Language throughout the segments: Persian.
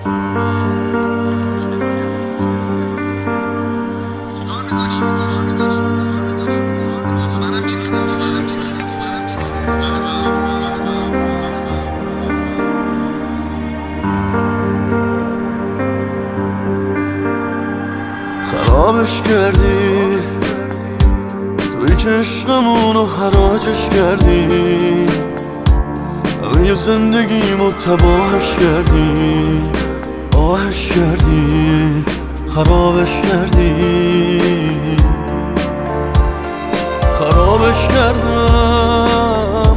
خرابش کردی توی که عشقمونو حراجش کردی، همه زندگیمو تباهش کردی، آهش کردی، خرابش کردی. خرابش کردم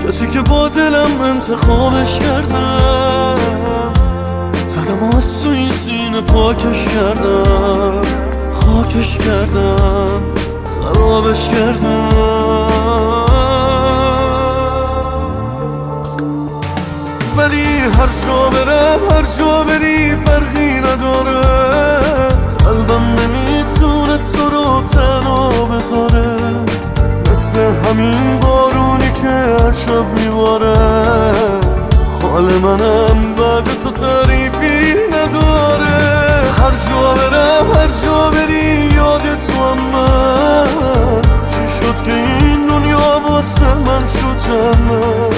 کسی که با دلم انتخابش کردم، زدم از تو این سینه پاکش کردم، خاکش کردم، خرابش کردم. ولی هر جا برم هر جا بری فرقی نداره، قلبم نمیتونه تو رو تنها بذاره، مثل همین بارونی که هر شب میباره. حال منم بعد تو تعریفی نداره، هر جا برم هر جا بری یاد تو هم من، چی شد که این دنیا واسه من شد جنت.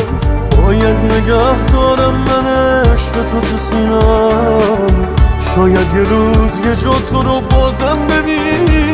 باید نگه دارم من عشق تو سینم، شاید یه روز یه جا تو رو بازم ببینم.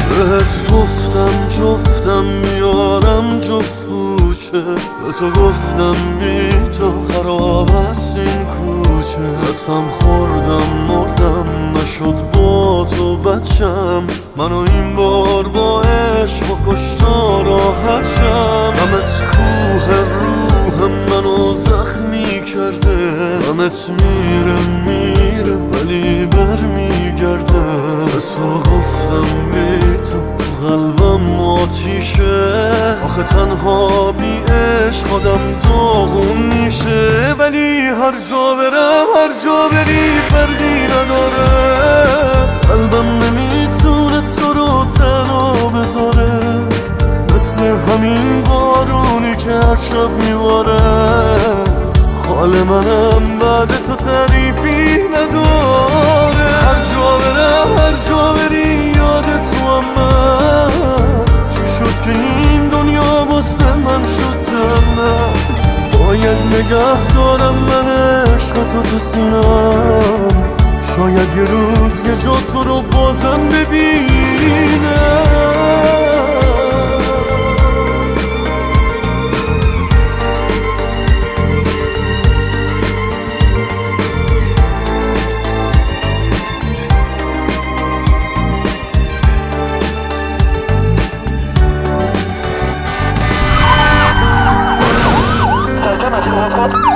بهت گفتم جفتم میارم جفت کوچه، به تو گفتم بی تو خراب است این کوچه. قسم خوردم مردم نشد با تو بچم، منو این بار با عشق و کشتا راحت شم. غمت کوه روح منو زخمی کرده، غمت میره ولی برمیگرده. به تو گفتم بی تو قلبم آتیشه، آخه تنها بی عشق آدم داغون میشه. ولی هر جا برم هر جا بری فرقی نداره، قلبم نمیتونه تو رو تنها بذاره، مثل همین بارونی که هر شب میباره. حال منم بعد تو تعریفی نداره، هر جا برم هر جا بری یاد تو هم من، چی شد که این دنیا واسه من شد جنت. باید نگه دارم من عشق تو سینم، شاید یه روز یه جا تو رو بازم ببینم. Come on.